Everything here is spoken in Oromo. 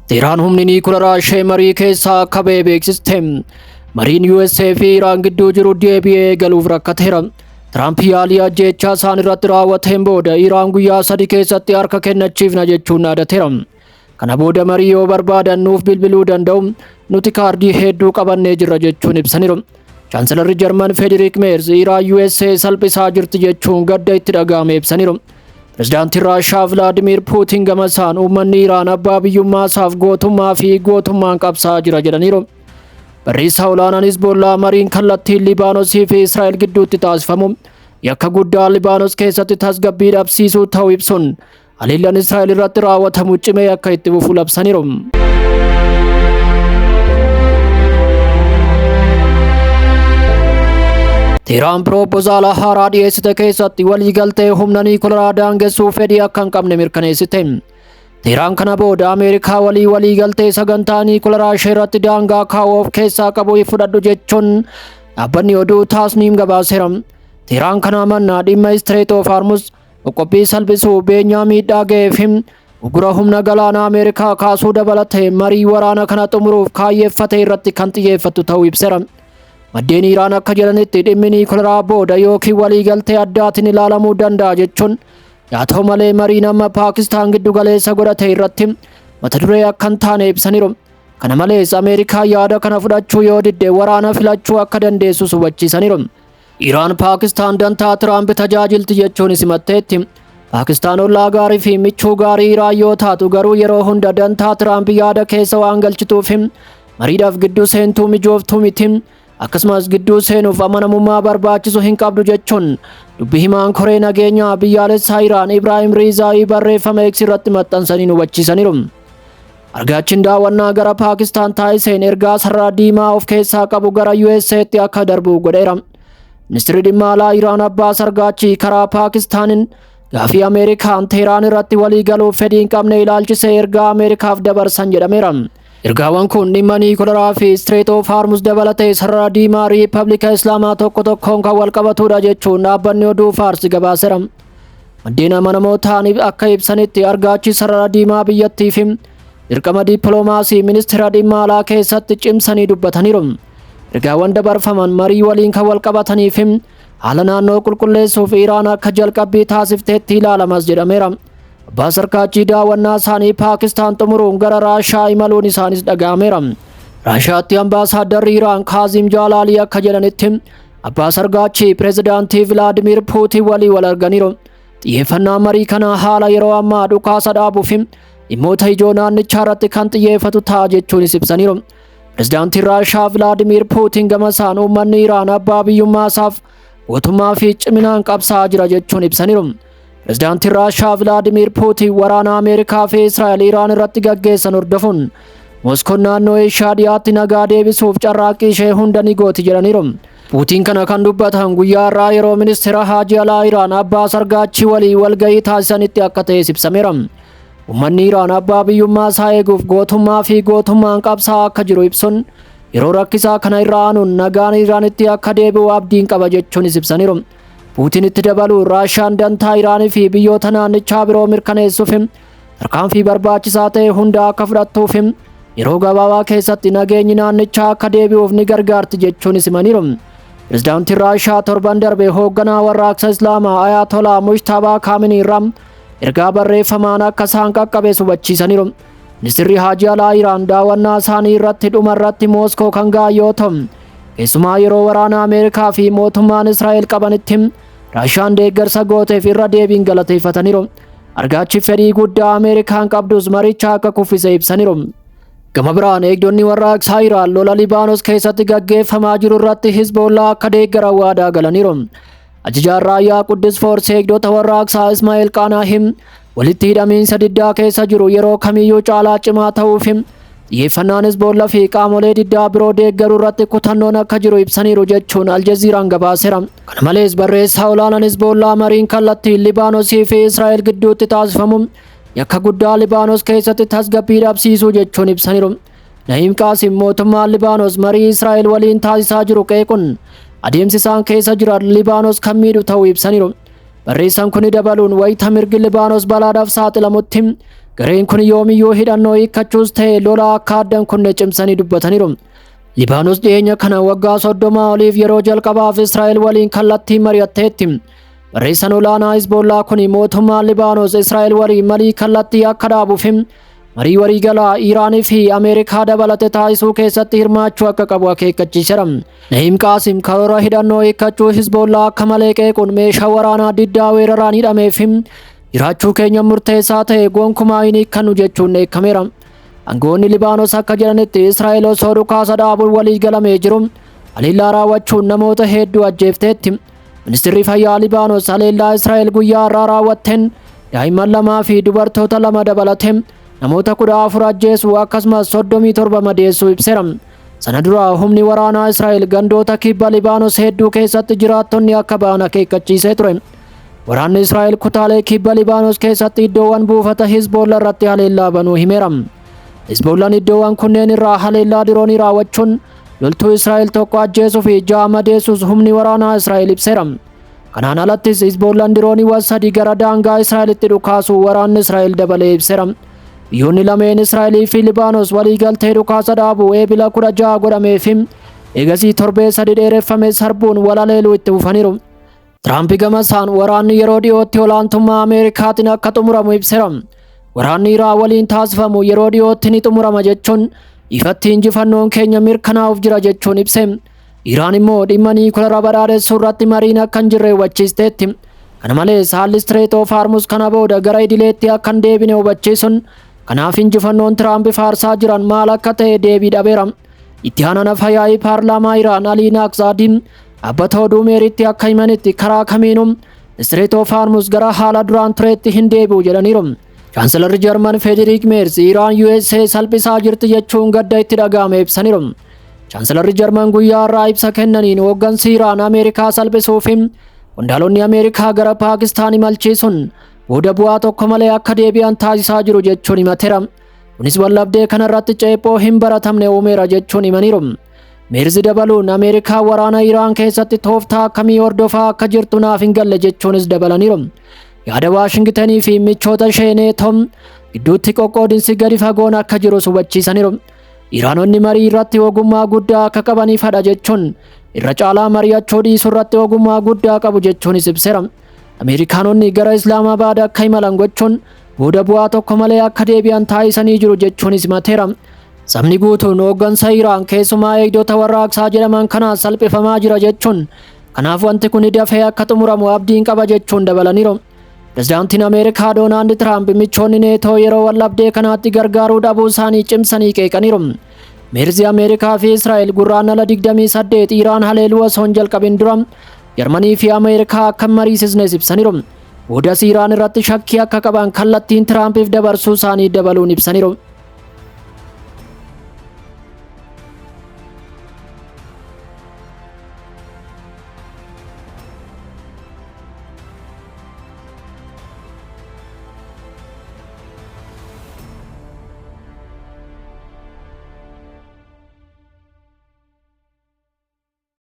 Teheraan humni niikuleeraa ishee marii keessaa akka ba'e beeksiste. Mariin USA fi Iraan gidduu jiru deebi'ee eegaluuf rakkateera. Tiraamp yaalii ajjeechaa isaan irratti raawwateen booda Iraan guyyaa 3 keessatti harka kennachiifna jechuun dhaadateera. Kana booda marii yoo barbaadan nuuf bilbiluu danda'u, nuti kaardii hedduu qabannee jirra jechuun ibsaniiru. Chaanselarri Jarman Friedrich Merz Iraan USA salphisaa jirti jechuun gadda itti dhaga'ame ibsaniiru. Pireezidaantiin Raashiyaa Vladimir Putin gama isaan uummanni Iraan abbaa biyyummaa isaaf gootummaa fi gootummaan qabsaa'aa jira jedhaniiru. Barreessaa olaanaan Hizbollaa mariin kallattiin Libaanosii fi Israa'el gidduutti taasifamu yakka guddaa Libaanos keessatti tasgabbii dhabsiisuu ta'uu ibsuun haleellaan Israa'el irratti raawwatamu cimee akka itti fufu labsaniiru. Teheraan piroopozaala haaraa dhiyeessite keessatti waliigaltee humna niikuleeraa daangessuu fedhii akka hin qabne mirkaneessite. Teheraan kana booda Ameerikaa waliigaltee sagantaa niikuleeraa ishee irratti daangaa kaa'uu of keessaa qabu fudhadhu jechuun dhaabbanni oduu Taasniim gabaaseera. Teheraan kana mannaa dhimma Strait of Hormuz qoqqobbii salphisuu beenyaa miidhaa ga'eef ugura humna galaanaa Ameerikaa kaasuu dabalatee marii waraana kana xumuruuf kaayyeeffate irratti kan xiyyeeffatu ta'uu ibseera. Maddeen Iraan akka jedhanitti dhimmi niikuleeraa booda yookiin waliigaltee addaatiin ilaalamuu danda'a jechuun yaa ta'u malee mariin amma Paakistaan giddu galeessa godhate irratti mata duree akka hin taane ibsaniiru. Kana malees Ameerikaan yaada kana fudhachuu yoo didde waraana filachuu akka dandeessus hubachiisaniiru. Iraan Paakistaan dantaa Tiraamp tajaajilti jechuun simatteetti. Paakistaan ollaa gaarii fi michuu gaarii Iraan yoo taatu garuu yeroo hunda dantaa Tiraamp yaada keessa waan galchituuf mariidhaaf gidduu seentuu mijooftuu miti. Akkasumas gidduu seenuuf amanamummaa barbaachisu hin qabdu jechuun dubbi himaan koree nageenyaa biyyaalessaa Iraan Ibraahim Riizaayii barreeffama X irratti maxxansanii hubachiisaniiru. Argaachiin daawwannaa gara Paakistaan taasiseen ergaa sarara diimaa of keessaa qabu gara USA'tti akka darbu godheera. Ministeerri dhimma alaa Iraan Abbaas Argaachii karaa Paakistaanin gaafii Ameerikaan Teheraan irratti waliigaluuf fedhii hin qabne ilaalchisee ergaa Ameerikaaf dabarsan jedhameera. Ergaawwan kun dhimma niikuleeraa fi Strait of Hormuz dabalatee sarara diimaa Riippaabilika Islaamaa tokko tokkoon kan wal qabatudha jechuun dhaabbanni oduu Faarsi gabaaseera. Maddeen amanamoo ta'an akka ibsanitti Argaachii sarara diimaa biyyattiif dirqama dippiloomaasii ministeera dhimma alaa keessatti cimsanii dubbataniiru. Ergaawwan dabarfaman marii waliin kan wal qabataniif haala naannoo qulqulleessuuf Iraan akka jalqabbii taasifteetti ilaalamas jedhameera. Abbaas Argaachii daawwannaa isaanii Paakistaan xumuruun gara Raashiyaa imaluun isaanis dhaga'ameera. Raashiyaatti ambaasaadarri Iraan Kaazim Jaalaalii akka jedhanitti Abbaas Argaachii pireezidaantii Vladimir Putin wal arganiiru. Xiyyeeffannaa marii kanaa haala yeroo ammaa dhukaasa dhaabuuf dhimmoota ijoo naannichaa irratti kan xiyyeeffatu ta'a jechuunis ibsaniiru. Pireezidaantiin Raashiyaa Vladimir Putin gama isaan uummanni Iraan abbaa biyyummaa isaaf gootummaa fi ciminaan qabsaa'aa jira jechuun ibsaniiru. Pireezidaantiin Raashiyaa Vladimir Putin waraana Ameerikaa fi Israa'el Iraan irratti gaggeessan hordofuun Moskoon naannoo Eeshiyaa dhiyaatti nagaa deebisuuf carraaqqii ishee hunda ni gooti jedhaniiru. Putin kana kan dubbatan guyyaa irraa yeroo ministeera haajii alaa Iraan Abbaas Argaachii waliin walgahii taasisanitti akka ta'es ibsameera. Uummanni Iraan abbaa biyyummaa isaa eeguuf gootummaa fi gootummaan qabsaa'aa akka jiru ibsuun yeroo rakkisaa kana irra aanuun nagaan Iraanitti akka deebi'u abdiin qaba jechuunis ibsaniiru. Putin itti dabaluun Raashiyaan dantaa Iraanii fi biyyoota naannichaa biroo mirkaneessuuf tarkaanfii barbaachisaa ta'e hunda akka fudhattuuf yeroo gabaabaa keessatti nageenyi naannichaa akka deebi'uuf ni gargaarti jechuunis himaniiru. Pireezidaantiin Raashiyaa torban darbe hoogganaa warraaqsa Islaamaa Ayatollah Mujtabaa Kaamilii irraa ergaa barreeffamaan akka isaan qaqqabees hubachiisaniiru. Ministeerri haajii alaa Iraan daawwannaa isaanii irratti dhumarratti Mooskoo kan ga'an yoo ta'u, keessumaa yeroo waraana Ameerikaa fi mootummaan Israa'el qabanitti Raashiyaan deeggarsa gooteef irra deebiin galateeffataniiru. Argaachi fedhii guddaa Ameerikaan qabdus maricha akka kuffise ibsaniiru. Gama biraan eegdonni warraaqsaa Iraan lola Libaanos keessatti gaggeeffamaa jiru irratti Hizbollaa akka deeggaran waadaa galaniiru. Ajajaan raayyaa Quddus Foorsi eegdota warraaqsaa Ismaa'eel Qaanaahim walitti hidhamiinsa diddaa keessa jiru yeroo kamiyyuu caalaa cimaa ta'uuf xiyyeeffannaan Hizbollaa fi qaamolee diddaa biroo deeggaruu irratti kutannoon akka jiru ibsaniiru jechuun Aljaziiraan gabaaseera. Kana malees barreessaa olaanaan Hizbollaa mariin kallattiin Libaanosii fi Israa'el gidduutti taasifamu yakka guddaa Libaanos keessatti tasgabbii dhabsiisuu jechuun ibsaniiru. Nahiim Qaasim mootummaan Libaanos marii Israa'el waliin taasisaa jiru qeequun adeemsi isaan keessa jiran Libaanos kan miidhu ta'uu ibsaniiru. Barreessaan kun dabaluun wayita mirgi Libaanos balaadhaaf saaxilamutti Gareen kun yoomiyyuu hidhannoo hiikkachuus ta'e lola akka addan kunne cimsanii dubbataniiru. Libaanos dhiyeenya kana waggaa 30 oliif yeroo jalqabaaf Israa'el waliin kallattii mari'atteetti. Barreessaan olaanaa Hizbollaa kun mootummaan Libaanos Israa'el waliin marii kallattii akka dhaabuuf marii waliigalaa Iiraanii fi Ameerikaa dabalatee taasisuu keessatti hirmaachuu akka qabu akeekkachiiseera. Nahiim Qaasim karoora hidhannoo hiikkachuu Hizbollaa akka malee qeequun meeshaa waraanaa diddaa weeraraan hidhameef jiraachuu keenya murteessaa ta'e gonkumaa hin hiikkannu jechuun eekameera. Aangoonni Libaanos akka jedhanitti Israa'el osoo dhukaasa dhaabuun walii galamee jiru haleellaa raawwachuun namoota hedduu ajjeefteetti. Ministeerri fayyaa Libaanos haleellaa Israa'el guyyaa irraa raawwatteen daa'imman 2 fi dubartoota 2 dabalatee namoota 14 ajjeesuu akkasumas 37 madeessuu ibseera. Sana dura humni waraanaa Israa'el gandoota kibba Libaanos hedduu keessatti jiraattonni akka ba'an akeekkachiisee ture. Waraanni Israa'el kutaalee kibba Libaanos keessatti iddoowwan buufata Hizbollaa irratti haleellaa banuu himeera. Hizbollaan iddoowwan kunneen irraa haleellaa diroonii raawwachuun loltuu Israa'el tokko ajjeesuu fi 6 madeessuus humni waraanaa Israa'el ibseera. Kanaan alattis Hizbollaan dirooniiwwan 3 gara daangaa Israa'elitti dhukaasuu waraanni Israa'el dabalee ibseera. Biyyoonni lameen Israa'elii fi Libaanos waliigaltee dhukaasa dhaabuu eebila 16 godhameef eegasii torbee 3 dheereffame sarbuun walaleeluu itti fufaniiru. Tiraamp gamasaan waraanni yeroo dhiyootti olaantummaa Ameerikaatiin akka xumuramu ibseera. Waraanni Iraan waliin taasifamu yeroo dhiyootti ni xumurama jechuun ifatti injifannoon keenya mirkanaa'uuf jira jechuun ibse. Iraan immoo dhimma niikuleeraa badhaadhessuu irratti mariin akka hin jirre hubachiisteetti. Kana malees haalli Strait of Hormuz kana booda gara idileetti akka hin deebine hubachiisuun kanaaf injifannoon Tiraamp faarsaa jiran maal akka ta'e deebii dhabeera. Itti aanaan afyaa'ii paarlaamaa Iraan Alii Naaqzaadii dhaabbata oduu meeriitti akka himanitti karaa kamiinuu Strait of Hormuz gara haala duraan tureetti hin deebi'u jedhaniiru. Chaanselarri Jarman Friedrich Merz Iraan USA salphisaa jirti jechuun gadda itti dhaga'ame ibsaniiru. Chaanselarri Jarman guyyaa irraa ibsa kennaniin hooggansi Iraan Ameerikaa salphisuu fi qondaalonni Ameerikaa gara Paakistaan imalchiisuun booda bu'aa tokko malee akka deebi'an taasisaa jiru jechuun himateera. Kunis wallabdee kanarratti ceephoo hin baratamne uumeera jechuun himaniiru. Merz dabaluun Ameerikaa waraana Iraan keessatti tooftaa akkamii hordofaa akka jirtu naaf hin galle jechuunis dabalaniiru. Yaada Waashingtanii fi michoota ishee neetoo gidduutti qoqqoodinsi gadi fagoon akka jirus hubachiisaniiru. Iraanonni marii irratti ogummaa guddaa akka qabaniifadha jechuun irra caalaa mari'achuu dhiisuu irratti ogummaa guddaa qabu jechuunis ibseera. Ameerikaanonni gara Islaamabaad akka imalan gochuun booda bu'aa tokko malee akka deebi'an taasisanii jiru jechuunis himateera. Sabni guutuun hooggansa Iraan keessumaa eegdota warraaqsaa jedhaman kanaan salphifamaa jira jechuun kanaaf wanti kun dafee akka xumuramu abdiin qaba jechuun dabalaniiru. Pireezidaantiin Ameerikaa Doonaald Tiraamp michoonni neetoo yeroo wallabdee kanaatti gargaaruu dhabuu isaanii cimsanii qeeqaniiru. Merz Ameerikaa fi Israa'el gurraandhala 28 Iraan haleeluu osoo hin jalqabin dura Jarmanii fi Ameerikaa akka mariisisnes ibsaniiru. Boodas Iraan irratti shakkii akka qaban kallattiin Tiraampiif dabarsuu isaanii dabaluun ibsaniiru.